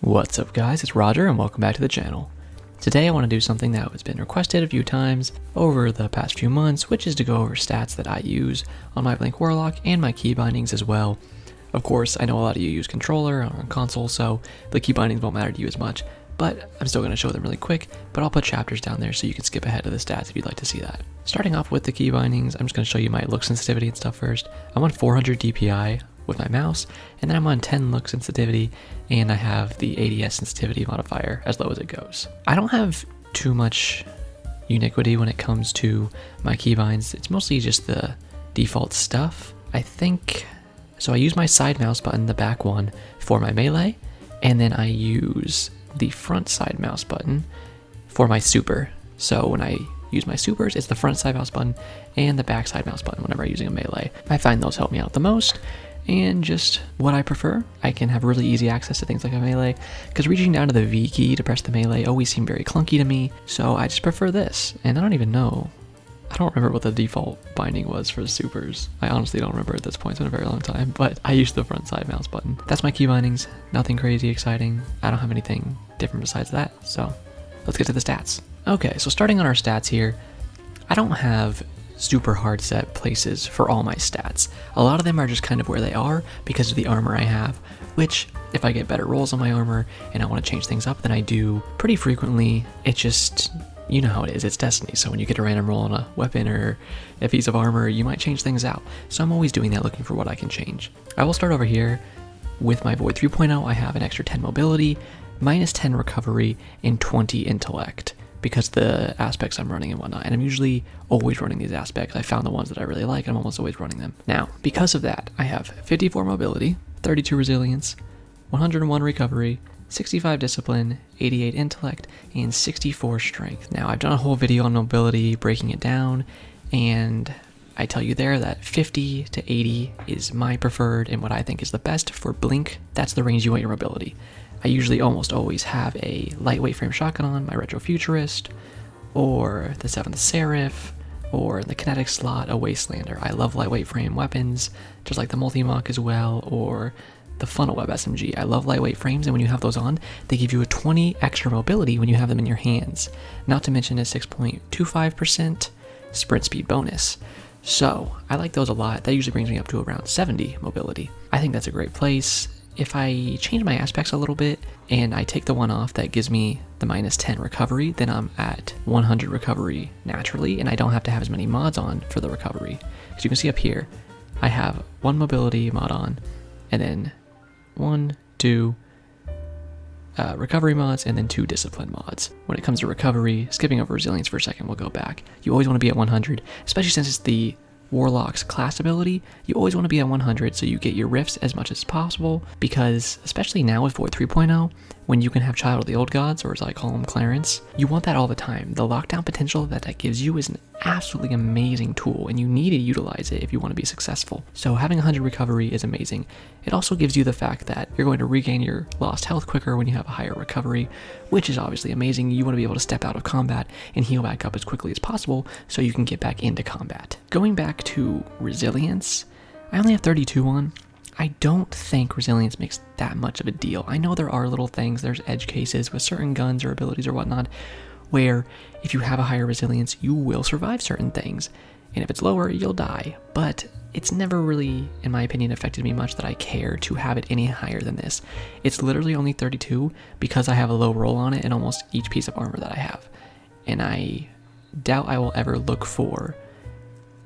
What's up guys, it's Roger and welcome back to the channel. Today I want to do something that has been requested a few times over the past few months, which is to go over stats that I use on my Blink Warlock and my key bindings as well. Of course, I know a lot of you use controller or on console, so the key bindings won't matter to you as much, but I'm still going to show them really quick, but I'll put chapters down there so you can skip ahead to the stats if you'd like to see that. Starting off with the key bindings, I'm just going to show you my look sensitivity and stuff first. I'm on 400 DPI with my mouse, and then I'm on 10 look sensitivity, and I have the ADS sensitivity modifier as low as it goes. I don't have too much uniquity when it comes to my keybinds. It's mostly just the default stuff, I think. So I use my side mouse button, the back one, for my melee, and then I use the front side mouse button for my super. So when I use my supers, it's the front side mouse button and the back side mouse button whenever I'm using a melee. I find those help me out the most. And just what I prefer, I can have really easy access to things like a melee, because reaching down to the V key to press the melee always seemed very clunky to me, so I just prefer this. And I don't remember what the default binding was for the supers. I honestly don't remember at this point, it's been a very long time, but I use the front side mouse button. That's my key bindings, nothing crazy exciting. I don't have anything different besides that, so let's get to the stats. Okay, so starting on our stats here, I don't have super hard set places for all my stats. A lot of them are just kind of where they are because of the armor I have, which if I get better rolls on my armor and I want to change things up, then I do pretty frequently. It just, you know how it is, it's Destiny, so when you get a random roll on a weapon or a piece of armor, you might change things out. So I'm always doing that, looking for what I can change. I will start over here with my Void 3.0. I have an extra 10 mobility, minus 10 recovery, and 20 intellect, because the aspects I'm running and whatnot, and I'm usually always running these aspects. I found the ones that I really like, and I'm almost always running them. Now, because of that, I have 54 mobility, 32 resilience, 101 recovery, 65 discipline, 88 intellect, and 64 strength. Now, I've done a whole video on mobility, breaking it down, and I tell you there that 50 to 80 is my preferred and what I think is the best for Blink. That's the range you want your mobility. I usually almost always have a lightweight frame shotgun on, my Retrofuturist, or the 7th Seraph, or the kinetic slot, a Wastelander. I love lightweight frame weapons, just like the Multi-Mach as well, or the Funnel Web SMG. I love lightweight frames, and when you have those on, they give you a 20 extra mobility when you have them in your hands, not to mention a 6.25% sprint speed bonus. So I like those a lot. That usually brings me up to around 70 mobility. I think that's a great place. If I change my aspects a little bit and I take the one off that gives me the minus 10 recovery, then I'm at 100 recovery naturally, and I don't have to have as many mods on for the recovery. As you can see up here, I have one mobility mod on, and then 1, 2 recovery mods, and then 2 discipline mods. When it comes to recovery, skipping over resilience for a second, we'll go back. You always want to be at 100, especially since it's the Warlock's class ability. You always want to be at 100 so you get your rifts as much as possible, because especially now with Void 3.0, when you can have Child of the Old Gods, or as I call him, Clarence, you want that all the time. The lockdown potential that gives you is an absolutely amazing tool, and you need to utilize it if you want to be successful. So having 100 recovery is amazing. It also gives you the fact that you're going to regain your lost health quicker when you have a higher recovery, which is obviously amazing. You want to be able to step out of combat and heal back up as quickly as possible so you can get back into combat. Going back to resilience, I only have 32 on. I don't think resilience makes that much of a deal. I know there are little things, there's edge cases with certain guns or abilities or whatnot, where if you have a higher resilience, you will survive certain things, and if it's lower, you'll die. But it's never really, in my opinion, affected me much that I care to have it any higher than this. It's literally only 32 because I have a low roll on it in almost each piece of armor that I have, and I doubt I will ever look for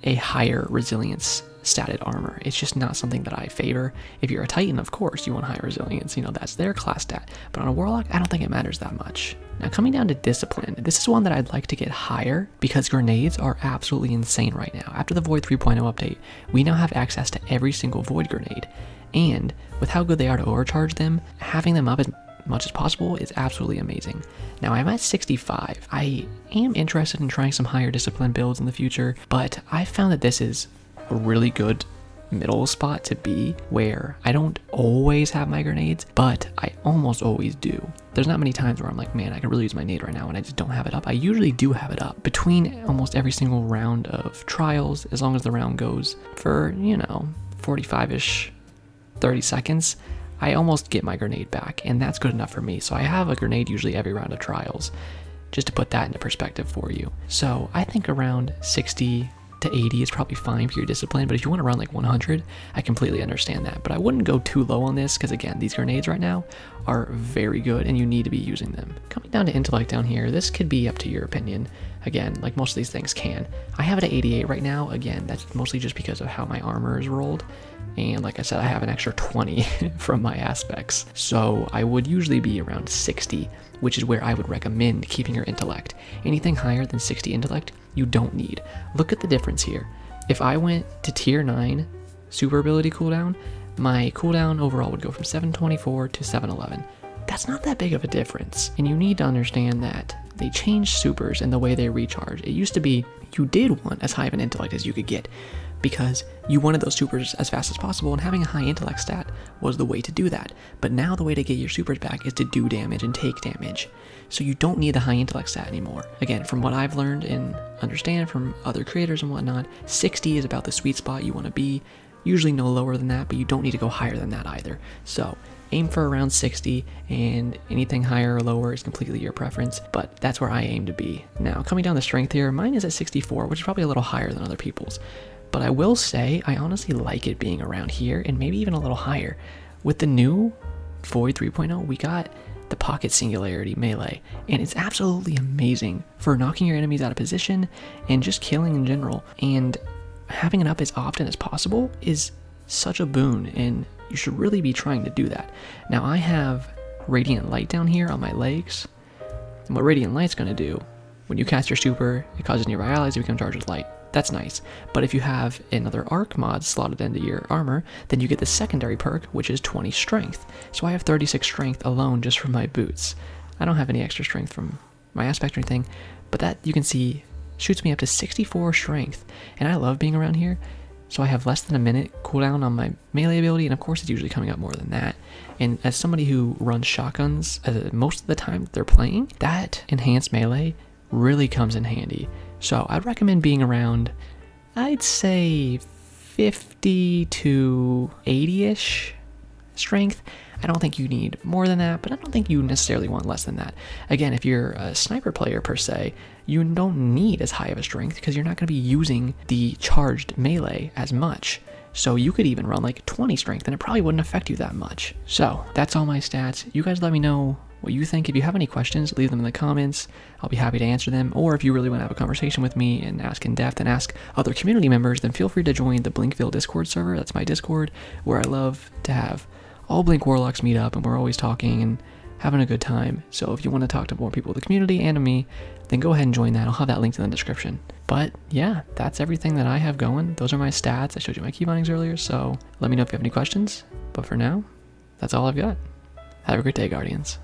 a higher resilience statted armor. It's just not something that I favor. If you're a Titan, of course, you want higher resilience, that's their class stat. But on a Warlock, I don't think it matters that much. Now coming down to discipline, this is one that I'd like to get higher because grenades are absolutely insane right now. After the Void 3.0 update, we now have access to every single Void grenade. And with how good they are to overcharge them, having them up as much as possible is absolutely amazing. Now I'm at 65. I am interested in trying some higher discipline builds in the future, but I found that this is a really good middle spot to be, where I don't always have my grenades, but I almost always do. There's not many times where I'm like, man, I could really use my nade right now, and I just don't have it up. I usually do have it up between almost every single round of trials, as long as the round goes for, 45-ish, 30 seconds. I almost get my grenade back, and that's good enough for me. So I have a grenade usually every round of trials, just to put that into perspective for you. So I think around 60 to 80 is probably fine for your discipline, but if you want to run like 100, I completely understand that. But I wouldn't go too low on this, because again, these grenades right now are very good and you need to be using them. Coming down to intellect down here, this could be up to your opinion. Again, like most of these things can. I have it at 88 right now. Again, that's mostly just because of how my armor is rolled. And like I said, I have an extra 20 from my aspects. So I would usually be around 60, which is where I would recommend keeping your intellect. Anything higher than 60 intellect, you don't need. Look at the difference here. If I went to tier 9 super ability cooldown, my cooldown overall would go from 724 to 711. That's not that big of a difference. And you need to understand that they changed supers and the way they recharge. It used to be you did want as high of an intellect as you could get, because you wanted those supers as fast as possible, and having a high intellect stat was the way to do that. But now the way to get your supers back is to do damage and take damage. So you don't need the high intellect stat anymore. Again, from what I've learned and understand from other creators and whatnot, 60 is about the sweet spot you want to be. Usually no lower than that, but you don't need to go higher than that either. So aim for around 60, and anything higher or lower is completely your preference, but that's where I aim to be. Now, coming down the strength here, mine is at 64, which is probably a little higher than other people's. But I will say, I honestly like it being around here, and maybe even a little higher. With the new Void 3.0, we got the Pocket Singularity melee, and it's absolutely amazing for knocking your enemies out of position and just killing in general. And having it up as often as possible is such a boon, and you should really be trying to do that. Now, I have Radiant Light down here on my legs, and what Radiant Light's going to do, when you cast your super, it causes nearby allies to become charged with light. That's nice. But if you have another arc mod slotted into your armor, then you get the secondary perk, which is 20 strength. So I have 36 strength alone just from my boots. I don't have any extra strength from my aspect or anything, but that, you can see, shoots me up to 64 strength. And I love being around here. So I have less than a minute cooldown on my melee ability, and of course it's usually coming up more than that. And as somebody who runs shotguns most of the time they're playing, that enhanced melee really comes in handy. So I'd recommend being around, I'd say 50 to 80-ish strength. I don't think you need more than that, but I don't think you necessarily want less than that. Again, if you're a sniper player per se, you don't need as high of a strength because you're not going to be using the charged melee as much. So you could even run like 20 strength and it probably wouldn't affect you that much. So that's all my stats. You guys let me know what you think. If you have any questions, leave them in the comments. I'll be happy to answer them. Or if you really want to have a conversation with me and ask in depth and ask other community members, then feel free to join the Blinkville Discord server. That's my Discord, where I love to have all Blink Warlocks meet up, and we're always talking and having a good time. So if you want to talk to more people in the community and to me, then go ahead and join that. I'll have that linked in the description. But yeah, that's everything that I have going. Those are my stats. I showed you my keybindings earlier, so let me know if you have any questions. But for now, that's all I've got. Have a great day, Guardians.